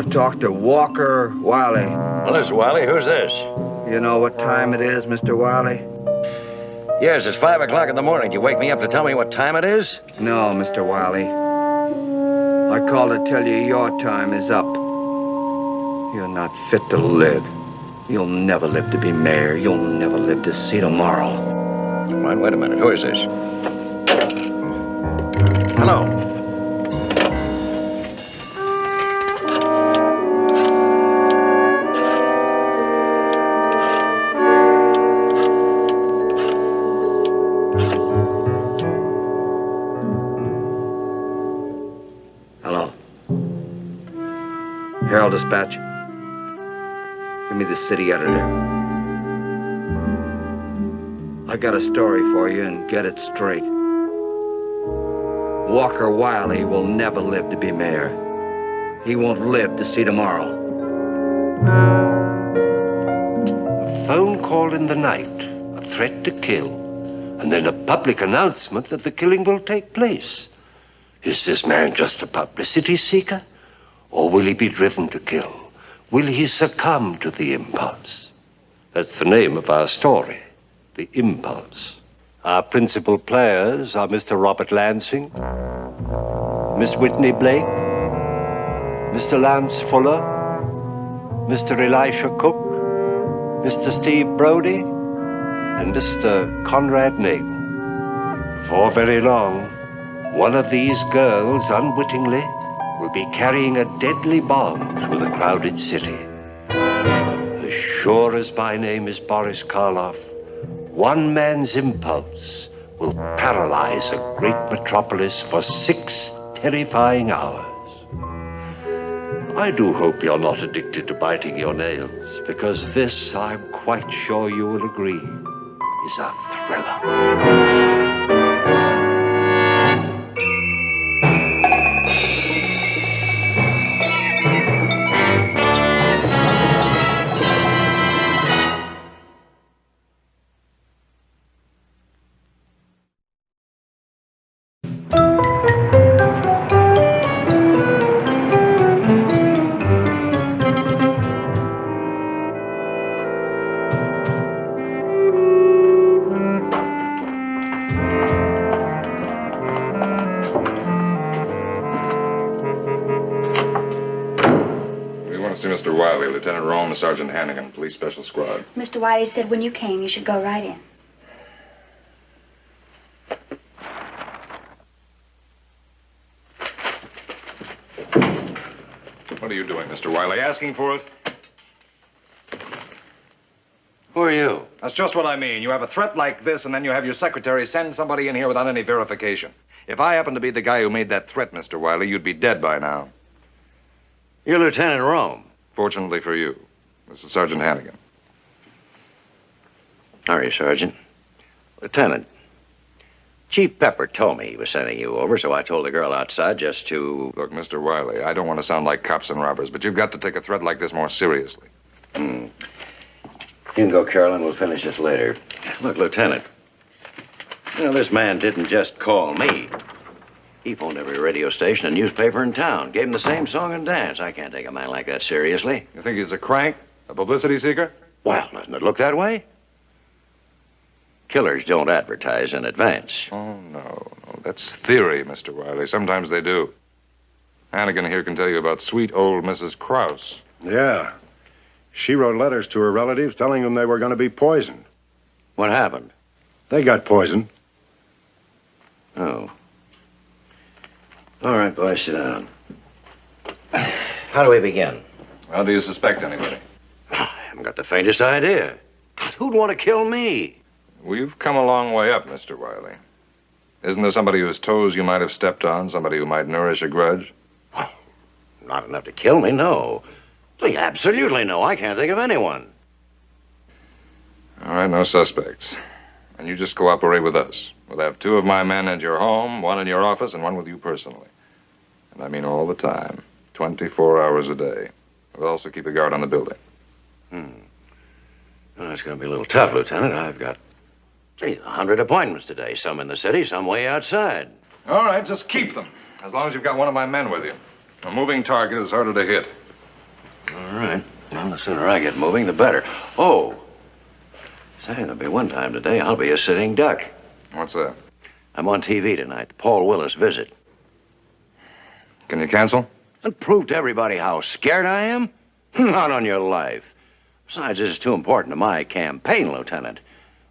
talk to Walker Wiley. Well, this is Wiley. Who's this? You know what time it is, Mr. Wiley? Yes, it's 5 o'clock in the morning. Did you wake me up to tell me what time it is? No, Mr. Wiley. I called to tell you your time is up. You're not fit to live. You'll never live to be mayor. You'll never live to see tomorrow. Wait a minute. Who is this? Hello. Hello. Herald Dispatch. Give me the city editor. I got a story for you, and get it straight. Walker Wiley will never live to be mayor. He won't live to see tomorrow. A phone call in the night, a threat to kill, and then a public announcement that the killing will take place. Is this man just a publicity seeker? Or will he be driven to kill? Will he succumb to the impulse? That's the name of our story, The Impulse. Our principal players are Mr. Robert Lansing, Miss Whitney Blake, Mr. Lance Fuller, Mr. Elisha Cook, Mr. Steve Brody, and Mr. Conrad Nagel. Before very long, one of these girls, unwittingly, will be carrying a deadly bomb through the crowded city. As sure as my name is Boris Karloff, one man's impulse will paralyze a great metropolis for 6 terrifying hours. I do hope you're not addicted to biting your nails, because this, I'm quite sure you will agree, is a thriller. Mr. Wiley, Lieutenant Rome, Sergeant Hannigan, Police Special Squad. Mr. Wiley said when you came, you should go right in. What are you doing, Mr. Wiley? Asking for it? Who are you? That's just what I mean. You have a threat like this, and then you have your secretary send somebody in here without any verification. If I happen to be the guy who made that threat, Mr. Wiley, you'd be dead by now. You're Lieutenant Rome. Fortunately for you, this is Sergeant Hannigan. How are you, Sergeant? Lieutenant, Chief Pepper told me he was sending you over, so I told the girl outside just to... Look, Mr. Wiley, I don't want to sound like cops and robbers, but you've got to take a threat like this more seriously. You can go, Carolyn. We'll finish this later. Look, Lieutenant, you know, this man didn't just call me. He phoned every radio station and newspaper in town, gave him the same song and dance. I can't take a man like that seriously. You think he's a crank? A publicity seeker? Well, doesn't it look that way? Killers don't advertise in advance. Oh, no. That's theory, Mr. Wiley. Sometimes they do. Hannigan here can tell you about sweet old Mrs. Krause. Yeah. She wrote letters to her relatives telling them they were going to be poisoned. What happened? They got poisoned. Oh. All right, boys, sit down. How do we begin? How do you suspect anybody? I haven't got the faintest idea. Who'd want to kill me? Well, you've come a long way up, Mr. Wiley. Isn't there somebody whose toes you might have stepped on, somebody who might nourish a grudge? Well, not enough to kill me, no. Absolutely no. I can't think of anyone. All right, no suspects. And you just cooperate with us. We'll have 2 of my men at your home, 1 in your office, and 1 with you personally. And I mean all the time, 24 hours a day. We'll also keep a guard on the building. Well, that's going to be a little tough, Lieutenant. I've got 100 appointments today, some in the city, some way outside. All right, just keep them, as long as you've got 1 of my men with you. A moving target is harder to hit. right. Well, the sooner I get moving, the better. Oh, say, there'll be one time today I'll be a sitting duck. What's that? I'm on TV tonight. The Paul Willis visit. Can you cancel? And prove to everybody how scared I am? Not on your life. Besides, this is too important to my campaign, Lieutenant.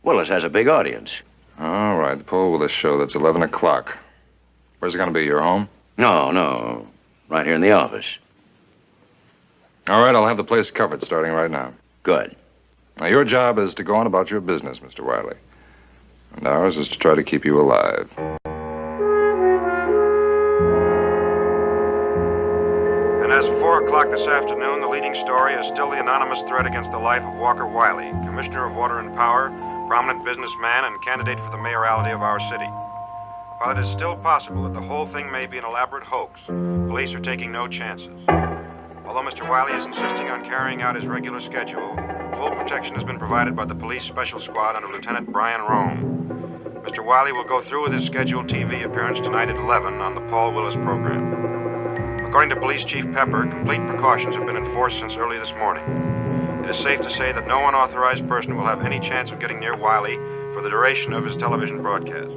Willis has a big audience. All right, the Paul Willis show, that's 11 o'clock. Where's it going to be, your home? No. Right here in the office. All right, I'll have the place covered starting right now. Good. Now, your job is to go on about your business, Mr. Wiley. And ours is to try to keep you alive. And as of 4 o'clock this afternoon, the leading story is still the anonymous threat against the life of Walker Wiley, Commissioner of Water and Power, prominent businessman, and candidate for the mayoralty of our city. While it is still possible that the whole thing may be an elaborate hoax, police are taking no chances. Although Mr. Wiley is insisting on carrying out his regular schedule, full protection has been provided by the police special squad under Lieutenant Brian Rome. Mr. Wiley will go through with his scheduled TV appearance tonight at 11 on the Paul Willis program. According to Police Chief Pepper, complete precautions have been enforced since early this morning. It is safe to say that no unauthorized person will have any chance of getting near Wiley for the duration of his television broadcast.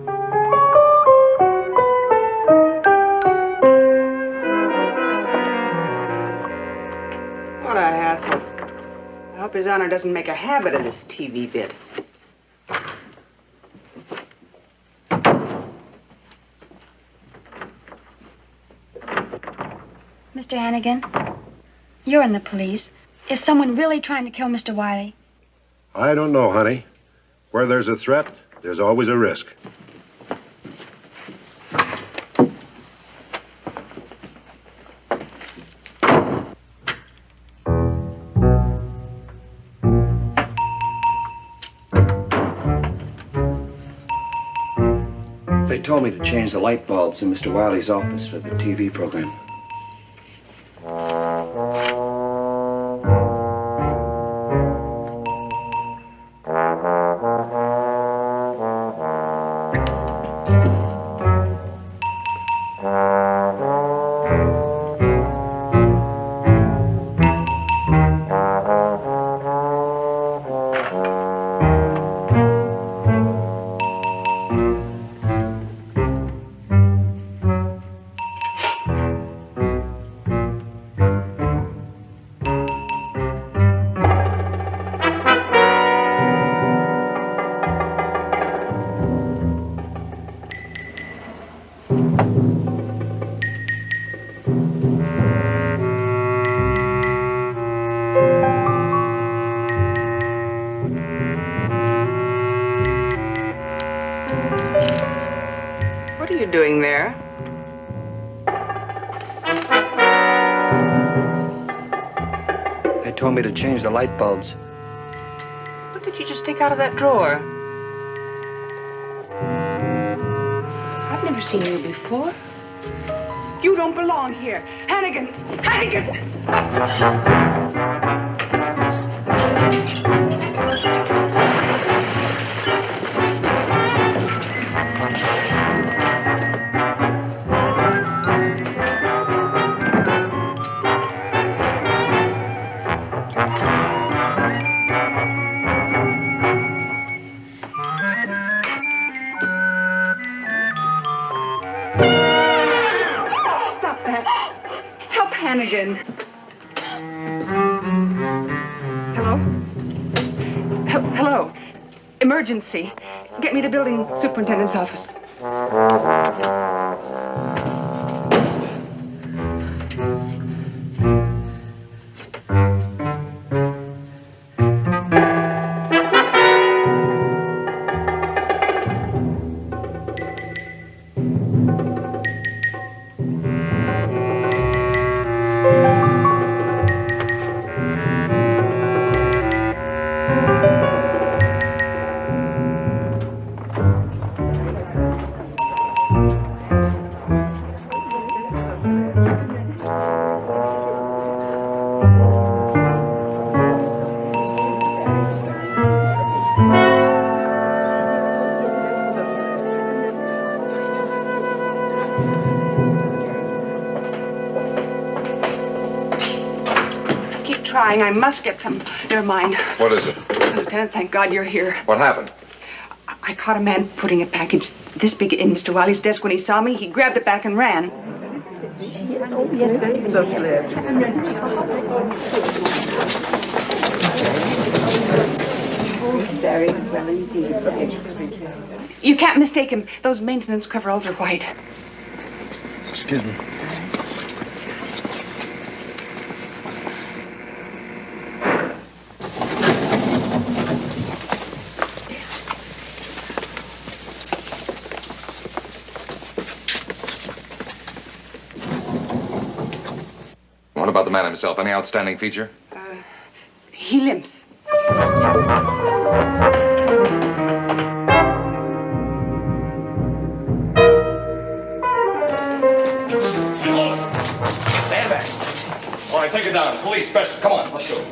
What a hassle. I hope His Honor doesn't make a habit of this TV bit. Mr. Hannigan, you're in the police. Is someone really trying to kill Mr. Wiley? I don't know, honey. Where there's a threat, there's always a risk. They told me to change the light bulbs in Mr. Wiley's office for the TV program. What are you doing there? They told me to change the light bulbs. What did you just take out of that drawer? I've never seen you before. You don't belong here. Hannigan! Hannigan! Stop that. Help Hannigan. Hello? Hello. Emergency. Get me the building superintendent's office. dying. I must get some. Never mind. What is it? Lieutenant, thank God you're here. What happened? I caught a man putting a package this big in Mr. Wiley's desk. When he saw me, he grabbed it back and ran. Very well indeed. You can't mistake him. Those maintenance coveralls are white. Excuse me. What about the man himself? Any outstanding feature? He limps. Stand back. All right, take it down. Police, special. Come on, let's go.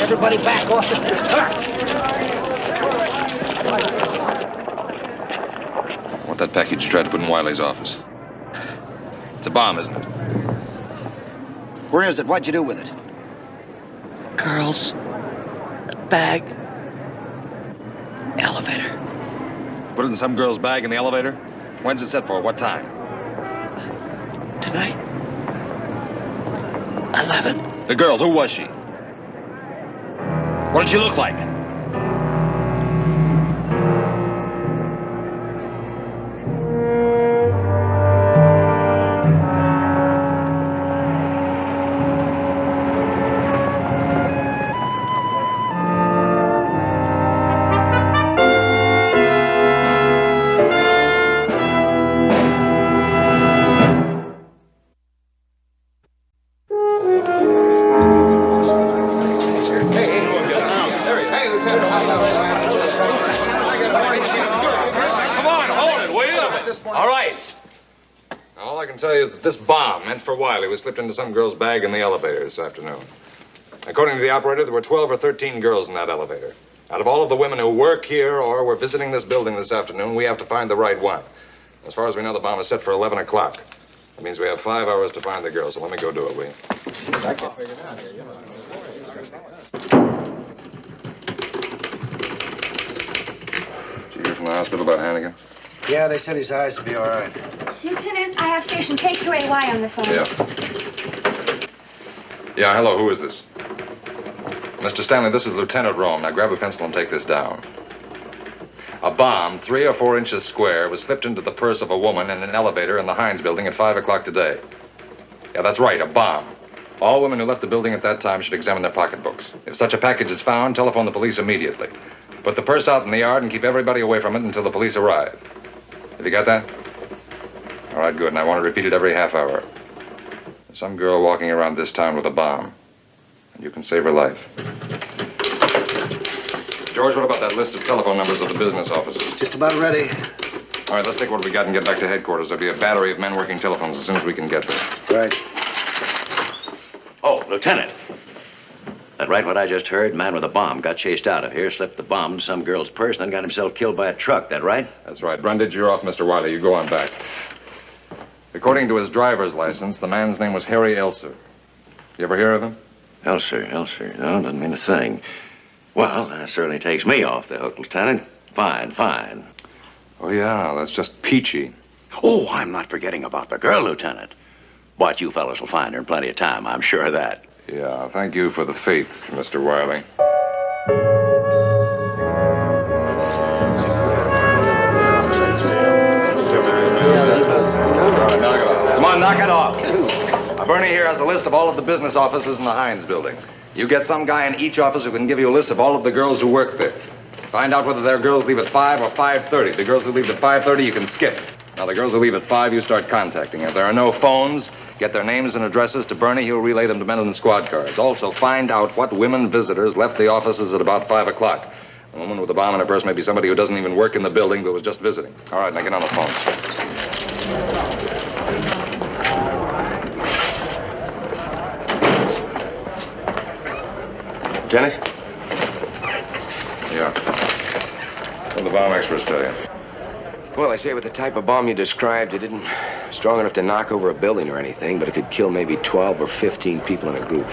Everybody back off the... What that package you tried to put in Wiley's office? It's a bomb, isn't it? Where is it? What'd you do with it? Girls. Bag. Elevator. Put it in some girl's bag in the elevator? When's it set for? What time? Tonight. 11. The girl, who was she? What did she look like? This bomb, meant for Wiley, was slipped into some girl's bag in the elevator this afternoon. According to the operator, there were 12 or 13 girls in that elevator. Out of all of the women who work here or were visiting this building this afternoon, we have to find the right one. As far as we know, the bomb is set for 11 o'clock. That means we have 5 hours to find the girl, so let me go do it, will you? I can't figure it out here. Did you hear from the hospital about Hannigan? Yeah, they said his eyes would be all right. Lieutenant, I have station K2AY on the phone. Yeah. Yeah, hello, who is this? Mr. Stanley, this is Lieutenant Rome. Now grab a pencil and take this down. A bomb, 3 or 4 inches square, was slipped into the purse of a woman in an elevator in the Heinz building at 5 o'clock today. Yeah, that's right, a bomb. All women who left the building at that time should examine their pocketbooks. If such a package is found, telephone the police immediately. Put the purse out in the yard and keep everybody away from it until the police arrive. Have you got that? All right, good. And I want to repeat it every half hour. There's some girl walking around this town with a bomb. And you can save her life. George, what about that list of telephone numbers of the business offices? Just about ready. All right, let's take what we got and get back to headquarters. There'll be a battery of men working telephones as soon as we can get there. Right. Oh, Lieutenant. That right what I just heard? Man with a bomb got chased out of here, slipped the bomb in some girl's purse, then got himself killed by a truck. That right? That's right. Brundage, you're off, Mr. Wiley. You go on back. According to his driver's license, the man's name was Harry Elser. You ever hear of him? Elser. No, doesn't mean a thing. Well, that certainly takes me off the hook, Lieutenant. Fine. Oh, yeah, that's just peachy. Oh, I'm not forgetting about the girl, Lieutenant. But you fellas will find her in plenty of time, I'm sure of that. Yeah, thank you for the faith, Mr. Wiley. Come on, knock it off. Bernie here has a list of all of the business offices in the Heinz building. You get some guy in each office who can give you a list of all of the girls who work there. Find out whether their girls leave at 5 or 5:30. The girls who leave at 5:30, you can skip. Now, the girls who leave at 5, you start contacting. If there are no phones, get their names and addresses to Bernie. He'll relay them to men in squad cars. Also, find out what women visitors left the offices at about 5 o'clock. A woman with a bomb in her purse may be somebody who doesn't even work in the building but was just visiting. All right, now get on the phone. Lieutenant? Yeah. What did the bomb experts tell you? Well, they say with the type of bomb you described, it isn't strong enough to knock over a building or anything, but it could kill maybe 12 or 15 people in a group.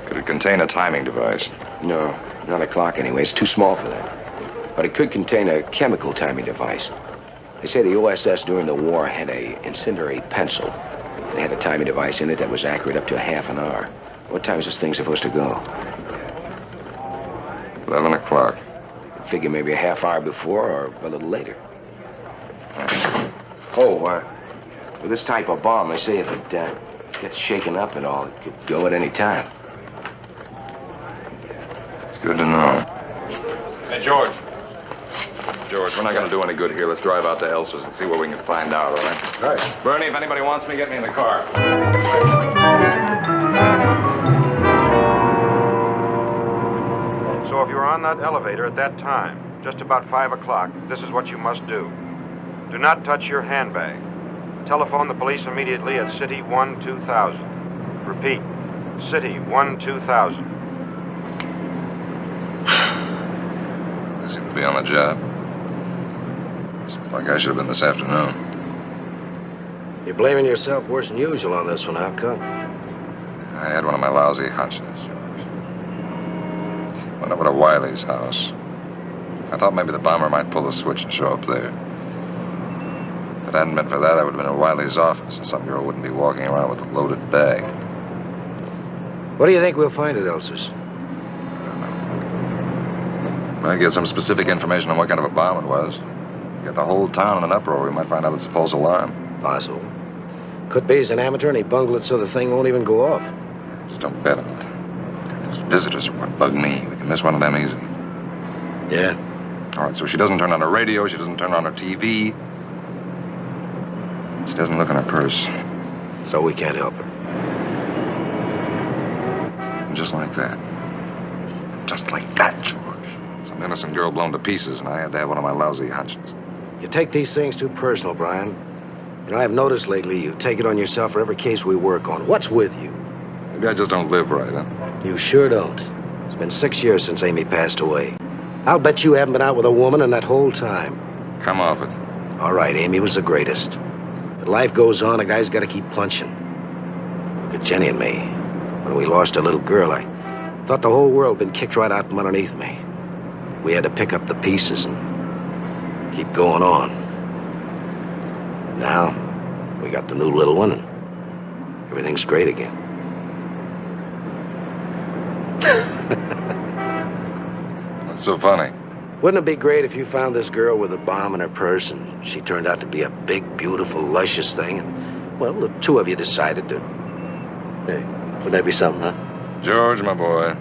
Could it contain a timing device? No, not a clock anyway. It's too small for that. But it could contain a chemical timing device. They say the OSS during the war had a incendiary pencil. They had a timing device in it that was accurate up to a half an hour. What time is this thing supposed to go? 11 o'clock. I figure maybe a half hour before or a little later. Oh, with this type of bomb, they say if it gets shaken up at all, it could go at any time. It's good to know. Hey, George. George, we're not going to do any good here. Let's drive out to Elsa's and see what we can find out, all right? Right. Bernie, if anybody wants me, get me in the car. So if you were on that elevator at that time, just about 5 o'clock, this is what you must do. Do not touch your handbag. Telephone the police immediately at City 1-2000. Repeat, City 1-2000. They seem to be on the job. Seems like I should have been this afternoon. You're blaming yourself worse than usual on this one. How come? I had one of my lousy hunches. Went over to Wiley's house. I thought maybe the bomber might pull the switch and show up there. If it hadn't been for that, I would have been in Wiley's office, and some girl wouldn't be walking around with a loaded bag. What do you think we'll find at Elsa's? I don't know. Might get some specific information on what kind of a bomb it was. Get the whole town in an uproar, we might find out it's a false alarm. Possible. Could be he's an amateur and he bungled it so the thing won't even go off. Just don't bet on it. Those visitors are what bug me. We can miss one of them easy. Yeah? All right, so she doesn't turn on her radio, she doesn't turn on her TV. She doesn't look in her purse. So we can't help her. And just like that. Just like that, George. Some innocent girl blown to pieces, and I had to have one of my lousy hunches. You take these things too personal, Brian. You know, I've noticed lately you take it on yourself for every case we work on. What's with you? Maybe I just don't live right, huh? You sure don't. It's been 6 years since Amy passed away. I'll bet you haven't been out with a woman in that whole time. Come off it. All right, Amy was the greatest. But life goes on, a guy's got to keep punching. Look at Jenny and me. When we lost our little girl, I thought the whole world had been kicked right out from underneath me. We had to pick up the pieces and keep going on. Now, we got the new little one, and everything's great again. What's so funny? Wouldn't it be great if you found this girl with a bomb in her purse and she turned out to be a big, beautiful, luscious thing, and, well, the two of you decided to... Hey, wouldn't that be something, huh? George, my boy.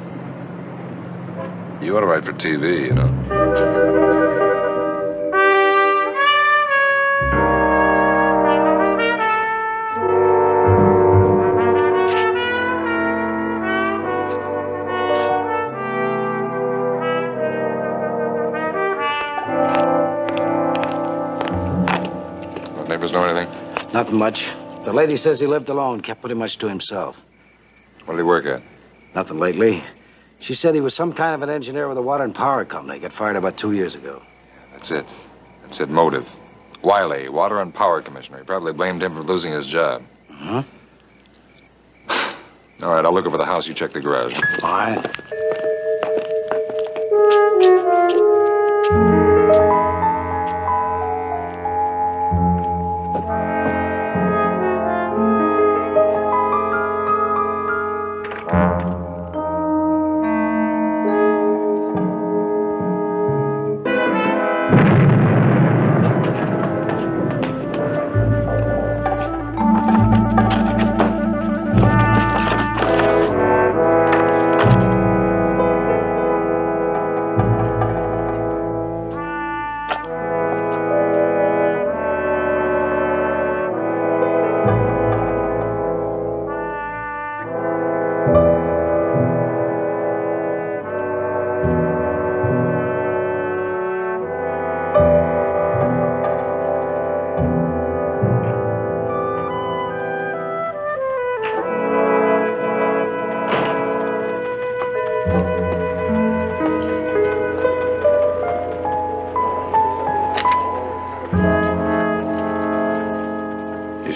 You ought to write for TV, you know. Neighbors know anything? Nothing much. The lady says he lived alone, kept pretty much to himself. What did he work at? Nothing lately. She said he was some kind of an engineer with a water and power company. Got fired about 2 years ago. That's it. That's it. Motive. Wiley, Water and Power Commissioner. He probably blamed him for losing his job. Huh? All right, I'll look over the house. You check the garage. All right.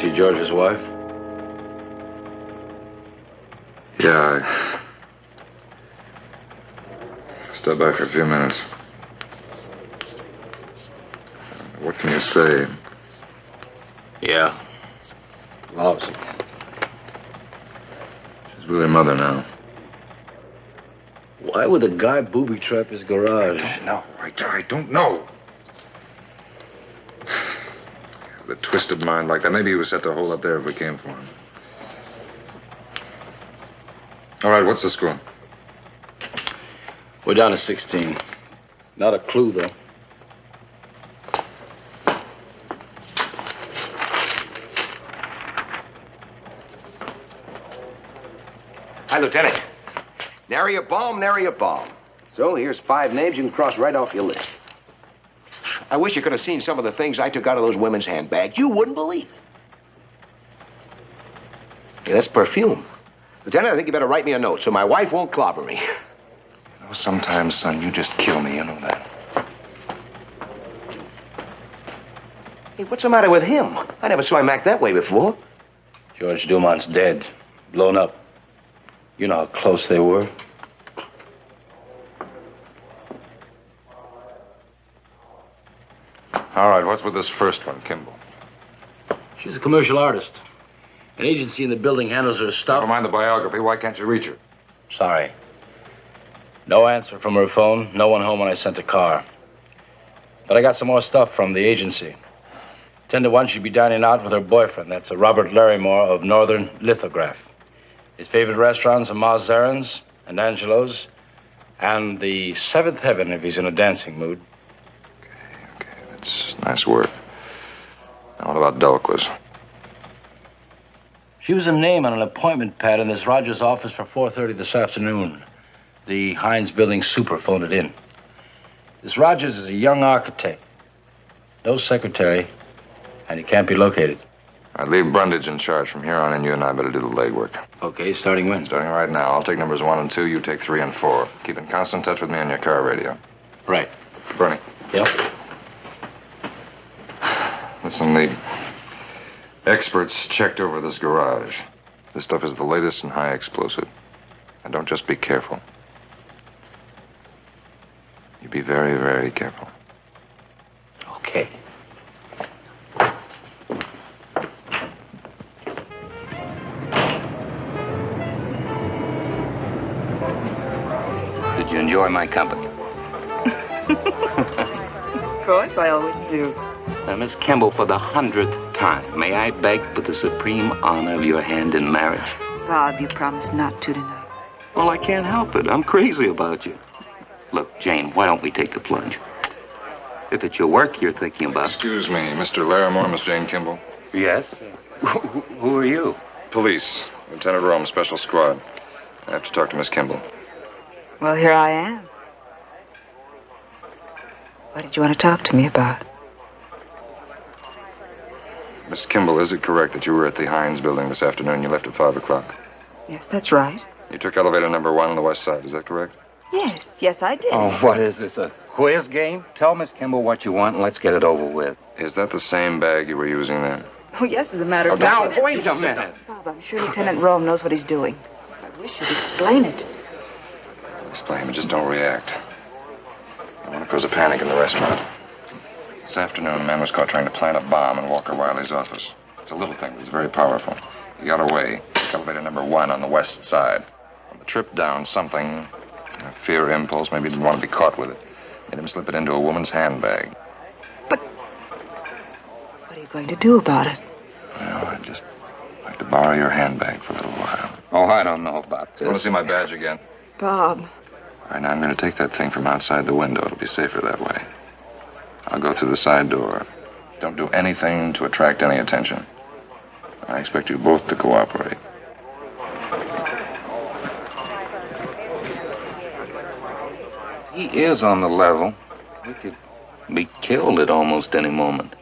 see George's wife? Yeah, I stopped by for a few minutes. What can you say? Yeah. Lousy. She's with her mother now. Why would the guy booby-trap his garage? No, I don't know. With a twisted mind like that, maybe he was set to hole up there if we came for him. All right, what's the score? We're down to 16. Not a clue, though. Hi, Lieutenant. Nary a bomb, nary a bomb. So here's 5 names you can cross right off your list. I wish you could have seen some of the things I took out of those women's handbags. You wouldn't believe it. Hey, that's perfume. Lieutenant, I think you better write me a note so my wife won't clobber me. You know, sometimes, son, you just kill me, you know that. Hey, what's the matter with him? I never saw him act that way before. George Dumont's dead. Blown up. You know how close they were. All right, what's with this first one, Kimball? She's a commercial artist. An agency in the building handles her stuff. Never mind the biography. Why can't you reach her? Sorry. No answer from her phone. No one home when I sent a car. But I got some more stuff from the agency. 10 to 1, she'd be dining out with her boyfriend. That's a Robert Larrymore of Northern Lithograph. His favorite restaurants are Ma's Errands and Angelo's, and the Seventh Heaven if he's in a dancing mood. Okay, that's nice work. Now, what about Delquist? She was a name on an appointment pad in this Rogers office for 4:30 this afternoon. The Hines Building super phoned it in. This Rogers is a young architect. No secretary, and he can't be located. I'd leave Brundage in charge from here on, and you and I better do the legwork. Okay, starting when? Starting right now. I'll take numbers 1 and 2, you take 3 and 4. Keep in constant touch with me on your car radio. Right. Bernie. Yep. Listen, the experts checked over this garage. This stuff is the latest and high explosive. And don't just be careful. You be very, very careful. Okay. Did you enjoy my company? Of course, I always do. Miss Kimball, for the 100th time, may I beg for the supreme honor of your hand in marriage? Bob, you promised not to tonight. Well, I can't help it. I'm crazy about you. Look, Jane, why don't we take the plunge? If it's your work you're thinking about... Excuse me, Mr. Larimore, Miss Jane Kimball. Yes? Who are you? Police. Lieutenant Rome, Special Squad. I have to talk to Miss Kimball. Well, here I am. What did you want to talk to me about? Miss Kimball, is it correct that you were at the Hines building this afternoon? You left at 5 o'clock. Yes, that's right. You took elevator number 1 on the west side. Is that correct? Yes, I did. Oh, what is this, a quiz game? Tell Miss Kimball what you want and let's get it over with. Is that the same bag you were using there? Oh, yes, as a matter of Now, fact. wait a minute. Bob, I'm sure Lieutenant Rome knows what he's doing. I wish you'd explain it. Explain, but just don't react. I want to cause a panic in the restaurant. This afternoon, a man was caught trying to plant a bomb in Walker Wiley's office. It's a little thing, but it's very powerful. He got away. Took elevator number 1 on the west side. On the trip down, something, a fear impulse, maybe he didn't want to be caught with it, made him slip it into a woman's handbag. But what are you going to do about it? Well, I'd just like to borrow your handbag for a little while. Oh, I don't know about this. Want to see my badge again? Bob. All right, now I'm going to take that thing from outside the window. It'll be safer that way. I'll go through the side door. Don't do anything to attract any attention. I expect you both to cooperate. He is on the level. We could be killed at almost any moment.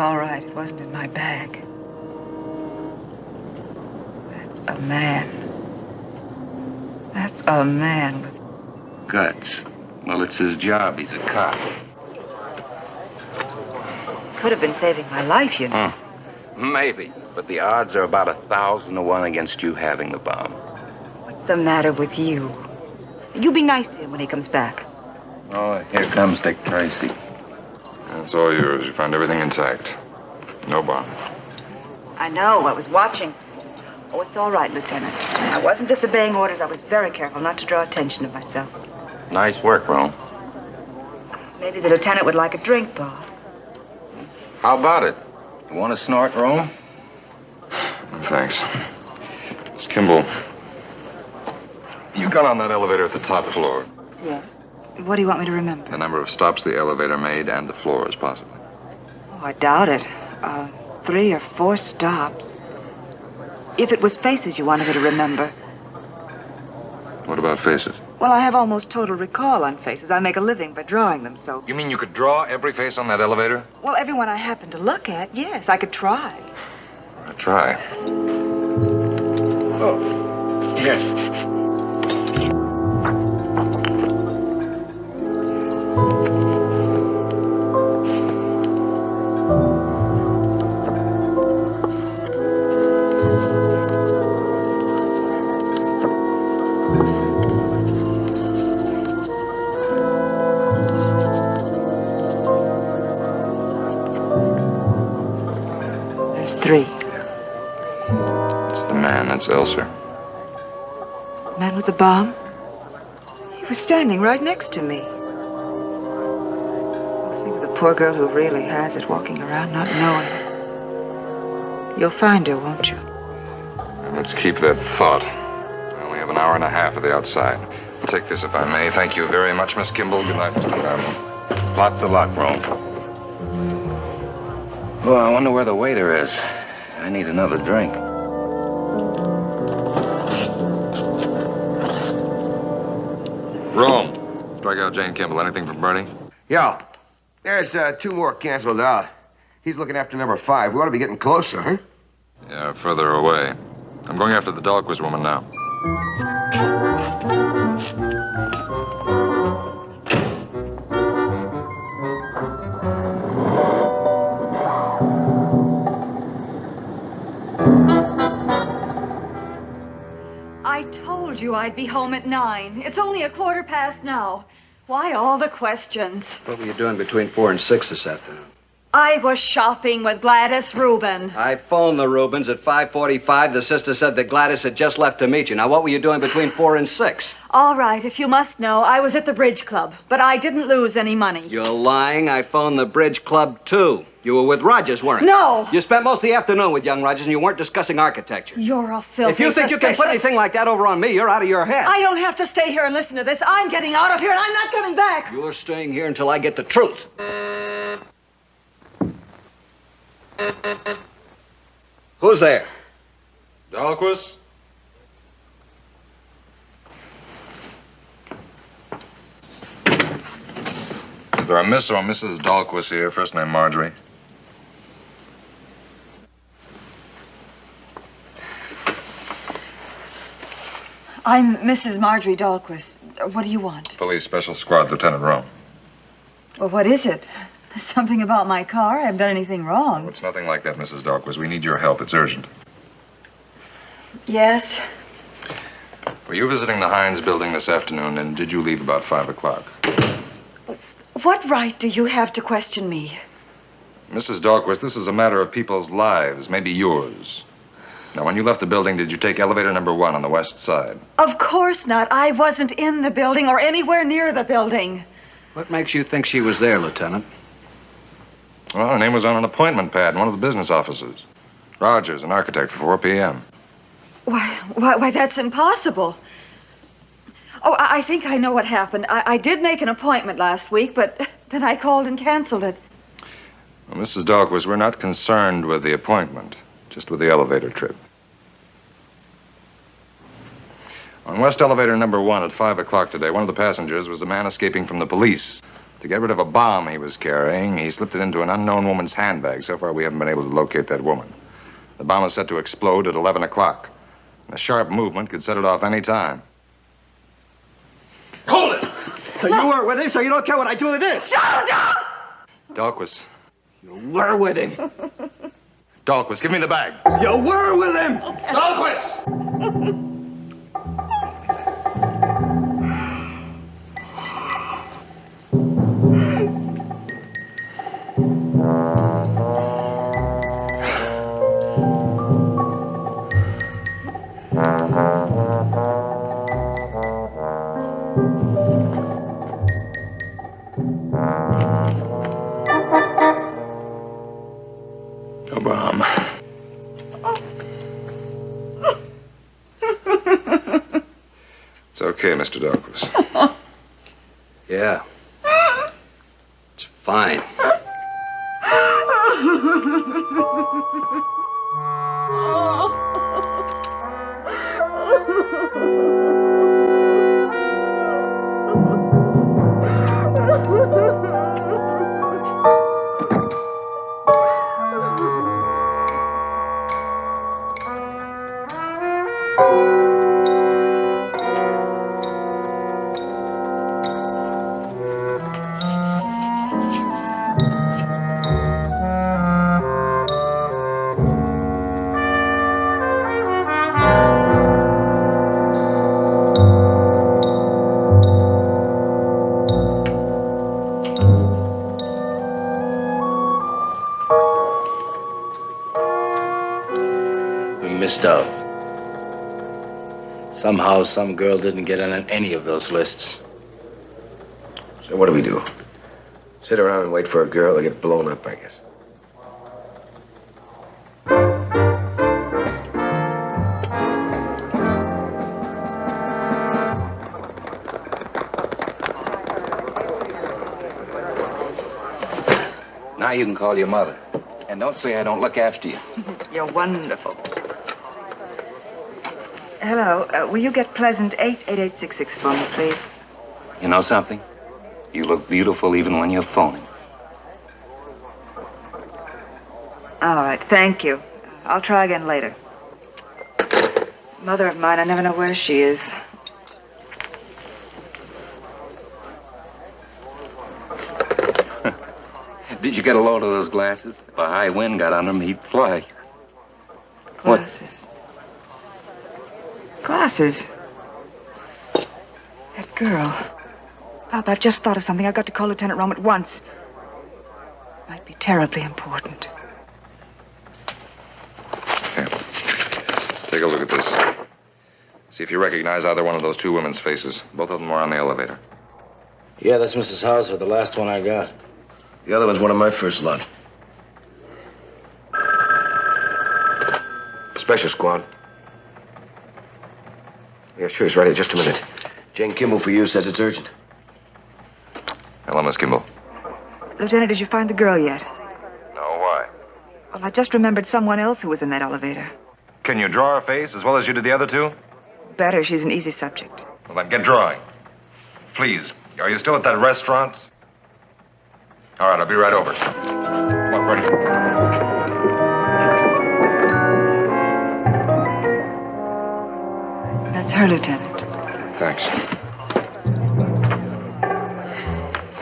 all right. It wasn't in my bag. That's a man. That's a man with Guts. Well, it's his job. He's a cop. Could have been saving my life, you know. Maybe. But the odds are about 1,000 to 1 against you having the bomb. What's the matter with you? You be nice to him when he comes back. Oh, here comes Dick Tracy. It's all yours. You found everything intact. No bomb. I know. I was watching. Oh, it's all right, Lieutenant. I wasn't disobeying orders. I was very careful not to draw attention to myself. Nice work, Rome. Maybe the lieutenant would like a drink, Bob. How about it? You want to snort, Rome? Thanks. Miss Kimball, you got on that elevator at the top floor. Yes. What do you want me to remember? The number of stops the elevator made and the floors, possibly. Oh, I doubt it. 3 or 4 stops. If it was faces you wanted me to remember. What about faces? Well, I have almost total recall on faces. I make a living by drawing them, so... You mean you could draw every face on that elevator? Well, everyone I happen to look at, yes, I could try. Try. Oh, yes. There's 3. It's the man. That's Elser. Man with the bomb? He was standing right next to me. Think of the poor girl who really has it, walking around not knowing. You'll find her, won't you? Let's keep that thought. I only have an hour and a half at the outside. I'll take this if I may. Thank you very much, Miss Kimball. Good night, Mr. Carmel. Lots of luck, Rome. Well, I wonder where the waiter is. I need another drink. Rome. Strike out Jane Kimball. Anything from Bernie? Yeah. There's 2 more canceled out. He's looking after number 5. We ought to be getting closer, huh? Yeah, further away. I'm going after the Dahlquist woman now. I told you I'd be home at 9. It's only 1/4 now. Why all the questions? What were you doing between 4 and 6 this afternoon? I was shopping with Gladys Rubin. I phoned the Rubens at 5:45. The sister said that Gladys had just left to meet you. Now, what were you doing between 4 and 6? All right, if you must know, I was at the bridge club, but I didn't lose any money. You're lying. I phoned the bridge club, too. You were with Rogers, weren't you? No! You spent most of the afternoon with young Rogers, and you weren't discussing architecture. You're a filthy If you think you can put anything like that over on me, you're out of your head. I don't have to stay here and listen to this. I'm getting out of here, and I'm not coming back. You're staying here until I get the truth. Who's there? Dahlquist? Is there a Miss or Mrs. Dahlquist here, first name Marjorie? I'm Mrs. Marjorie Dahlquist. What do you want? Police Special Squad, Lieutenant Rome. Well, what is it? Something about my car? I haven't done anything wrong. It's nothing like that, Mrs. Dahlquist. We need your help. It's urgent. Yes? Were you visiting the Hines building this afternoon, and did you leave about 5 o'clock? What right do you have to question me? Mrs. Dahlquist, this is a matter of people's lives, maybe yours. Now, when you left the building, did you take elevator number 1 on the west side? Of course not. I wasn't in the building or anywhere near the building. What makes you think she was there, Lieutenant? Well, her name was on an appointment pad in one of the business offices. Rogers, an architect, for 4 p.m. Why, that's impossible. Oh, I think I know what happened. I did make an appointment last week, but then I called and canceled it. Well, Mrs. Dahlquist, we're not concerned with the appointment, just with the elevator trip. On West Elevator number 1 at 5 o'clock today, one of the passengers was the man escaping from the police. To get rid of a bomb he was carrying, he slipped it into an unknown woman's handbag. So far, we haven't been able to locate that woman. The bomb is set to explode at 11 o'clock. A sharp movement could set it off any time. Hold it! So you were with him, so you don't care what I do with this? Don't! Dahlquist. You were with him. Dahlquist, give me the bag. You were with him! Dahlquist! No bomb. It's okay, Mr. Dahlquist. Yeah. It's fine. Missed out. Somehow, some girl didn't get on any of those lists. So what do we do? Sit around and wait for a girl to get blown up, I guess. Now you can call your mother. And don't say I don't look after you. You're wonderful. Hello, will you get Pleasant 88866 for me, please? You know something? You look beautiful even when you're phoning. All right, thank you. I'll try again later. Mother of mine, I never know where she is. Did you get a load of those glasses? If a high wind got on them, he'd fly. Glasses. Glasses? That girl. Bob, I've just thought of something. I've got to call Lieutenant Rome at once. Might be terribly important. Here. Take a look at this. See if you recognize either one of those two women's faces. Both of them are on the elevator. Yeah, that's Mrs. Hauser, the last one I got. The other one's one of my first lot. Special squad. Yeah, sure, he's ready. Just a minute. Jane Kimball for you says it's urgent. Hello, Miss Kimball. Lieutenant, did you find the girl yet? No, why? Well, I just remembered someone else who was in that elevator. Can you draw her face as well as you did the other two? Better. She's an easy subject. Well, then get drawing. Please. Are you still at that restaurant? All right, I'll be right over. Come on, Bertie. That's her, Lieutenant. Thanks.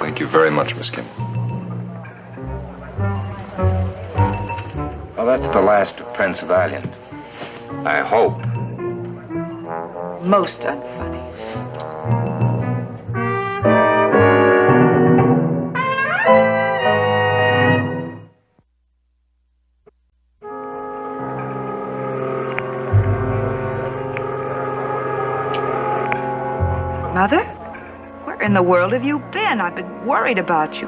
Thank you very much, Miss Kimball. Well, that's the last of Prince Valiant. I hope. Most unfunny. Mother? Where in the world have you been? I've been worried about you.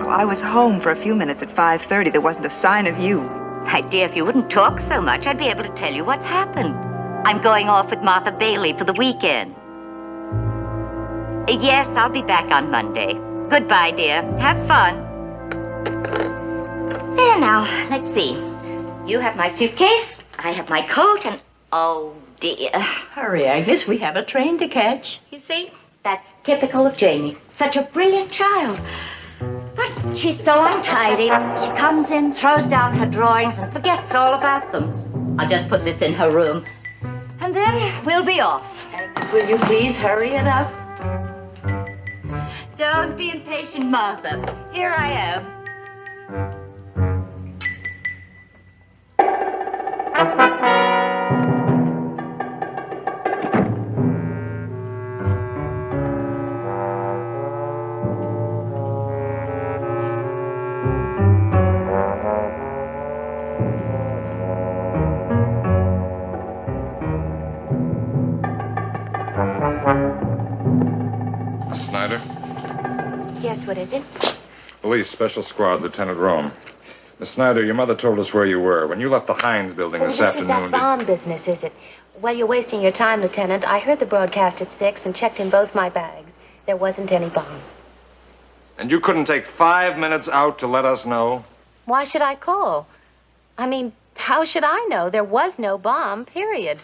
Well, I was home for a few minutes at 5:30. There wasn't a sign of you. My dear, if you wouldn't talk so much, I'd be able to tell you what's happened. I'm going off with Martha Bailey for the weekend. Yes, I'll be back on Monday. Goodbye, dear. Have fun. There now, let's see. You have my suitcase, I have my coat, and oh, dear. Hurry, Agnes. We have a train to catch. You see, That's typical of Janie. Such a brilliant child. But she's so untidy. She comes in, throws down her drawings, and forgets all about them. I'll just put this in her room. And then we'll be off. Agnes, will you please hurry it up? Don't be impatient, Martha. Here I am. Snyder? Yes, what is it? Police, Special Squad, Lieutenant Rome. Miss Snyder, your mother told us where you were. When you left the Hines building this This is afternoon... that bomb business, is it? Well, you're wasting your time, Lieutenant. I heard the broadcast at 6 and checked in both my bags. There wasn't any bomb. And you couldn't take 5 minutes out to let us know? Why should I call? I mean, how should I know? There was no bomb, period.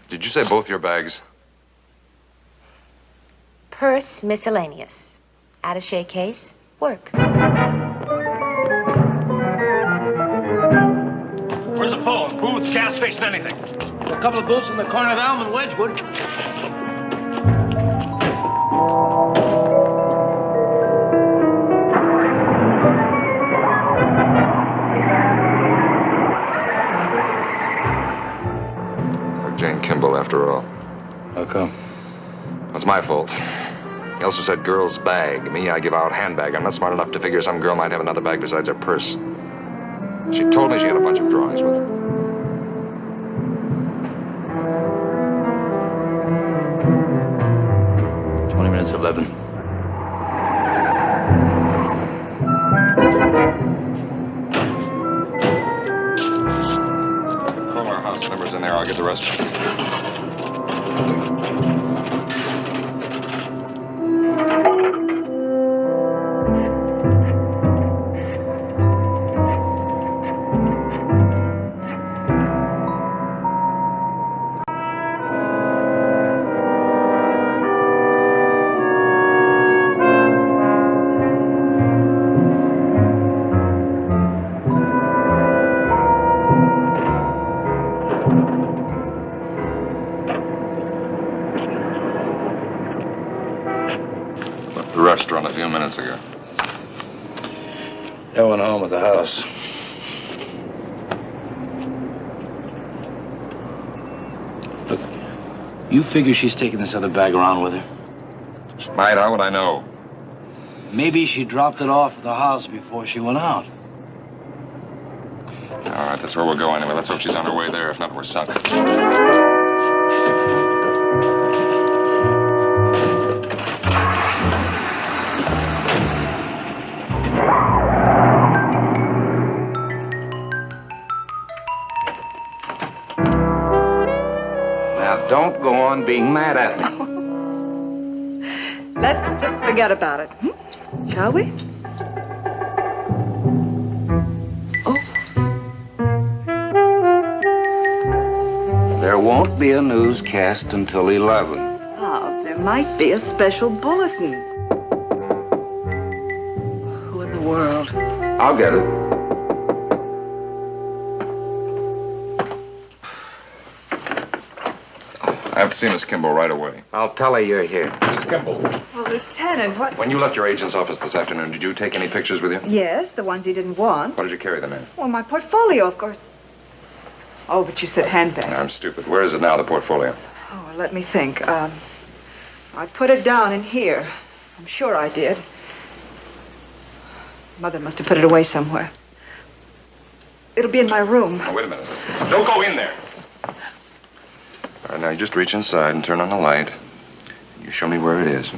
Did you say both your bags? Purse, miscellaneous. Attaché case, work. Where's the phone? Booth, gas station, anything? A couple of booths in the corner of Elm and Wedgwood. Jane Kimball, after all. How come? That's my fault. He also said girl's bag. Me, I give out handbag. I'm not smart enough to figure some girl might have another bag besides her purse. She told me she had a bunch of drawings with her. Minutes 11. Call our house numbers in there. I'll get the rest. Restaurant a few minutes ago. No one home at the house. Look, you figure she's taking this other bag around with her? She might. How would I know? Maybe she dropped it off at the house before she went out. All right, that's where we'll go anyway. Let's hope she's on her way there. If not, we're sunk. Don't go on being mad at me. Let's just forget about it, shall we? There won't be a newscast until 11. Oh, there might be a special bulletin. Who in the world? I'll get it. I have to see Miss Kimball right away. I'll tell her you're here. Miss Kimball. Well, Lieutenant, what? When you left your agent's office this afternoon, did you take any pictures with you? Yes, the ones he didn't want. What did you carry them in? Well, my portfolio, of course. Oh, but you said handbag. I'm stupid. Where is it now, the portfolio? Oh, well, let me think. I put it down in here. I'm sure I did. Mother must have put it away somewhere. It'll be in my room. Oh, wait a minute. Don't go in there. All right, now you just reach inside and turn on the light. You show me where it is.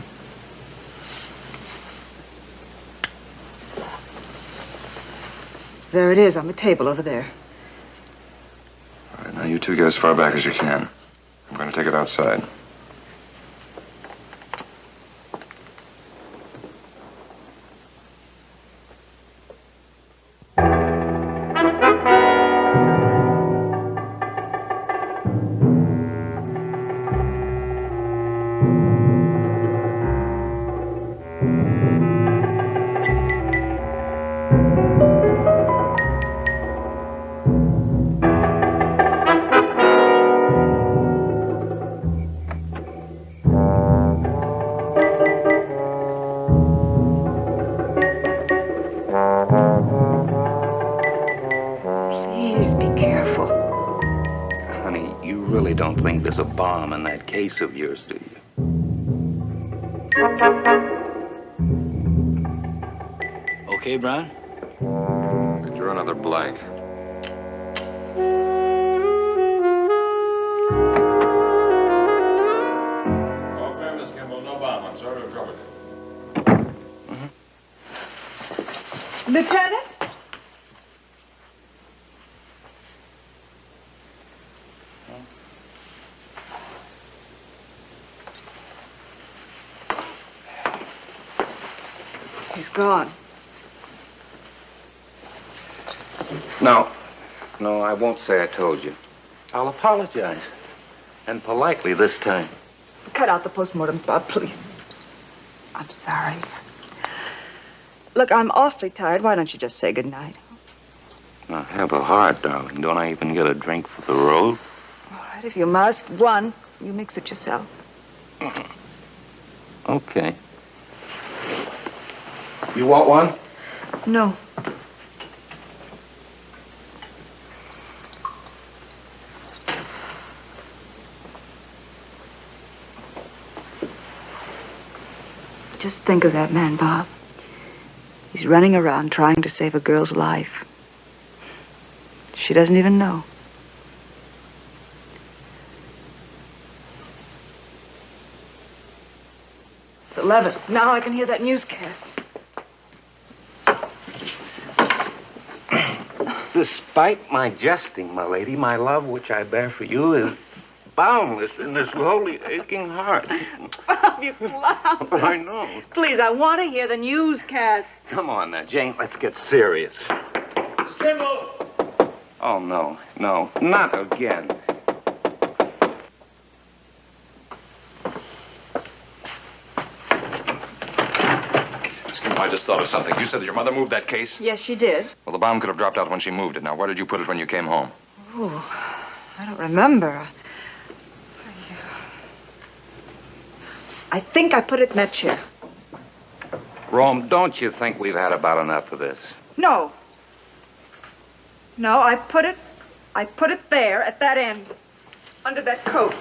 There it is on the table over there. All right, now you two get as far back as you can. I'm going to take it outside. there's a bomb in that case of yours, do you? Okay, Brown? You're another blank. Okay, Miss Kimball, no bomb. I'm sorry to have troubled you. Lieutenant? He's gone. No, I won't say I told you. I'll apologize. And politely this time. Cut out the postmortems, Bob, please. I'm sorry. Look, I'm awfully tired. Why don't you just say goodnight? Now, have a heart, darling. Don't I even get a drink for the road? All right, if you must. One. You mix it yourself. Okay. You want one? No. Just think of that man, Bob. He's running around trying to save a girl's life. She doesn't even know. It's 11. Now I can hear that newscast. Despite my jesting, my lady, my love which I bear for you is boundless in this lowly aching heart. Bob, you clown. I know. Please, I want to hear the newscast. Come on now, Jane, let's get serious. Miss Kimball! Oh, no, not again. I just thought of something. You said that your mother moved that case? Yes, she did. Well, the bomb could have dropped out when she moved it. Now, where did you put it when you came home? Oh, I don't remember. I think I put it in that chair. Rome, don't you think we've had about enough of this? No. No, I put it there at that end, under that coat.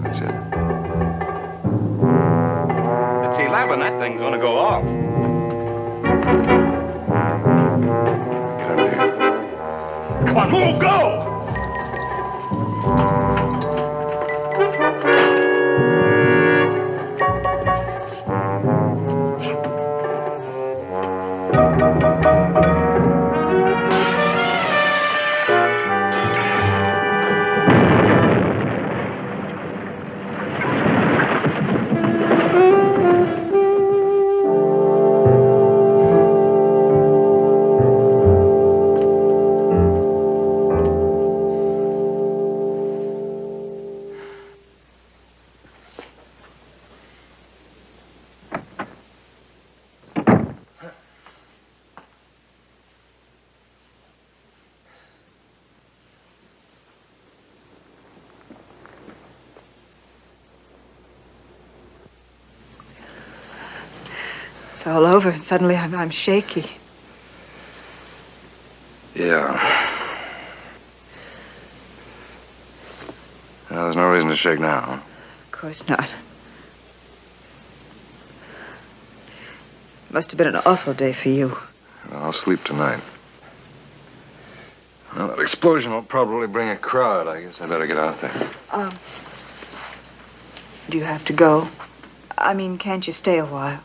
That's it. It's 11. That thing's gonna go off. Get over here. Come on, move, go! It's all over, and suddenly I'm shaky. Yeah. Well, there's no reason to shake now. Of course not. Must have been an awful day for you. Well, I'll sleep tonight. Well, that explosion will probably bring a crowd. I guess I better get out there. Do you have to go? I mean, can't you stay a while?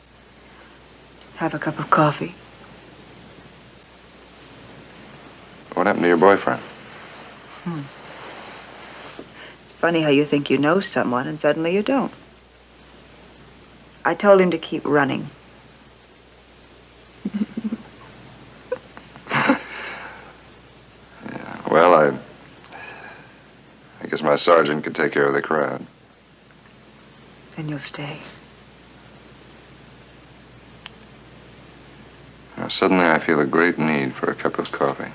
Have a cup of coffee? What happened to your boyfriend? It's funny how you think you know someone and suddenly you don't. I told him to keep running. Well, I guess my sergeant could take care of the crowd. Then you'll stay. Now, suddenly I feel a great need for a cup of coffee.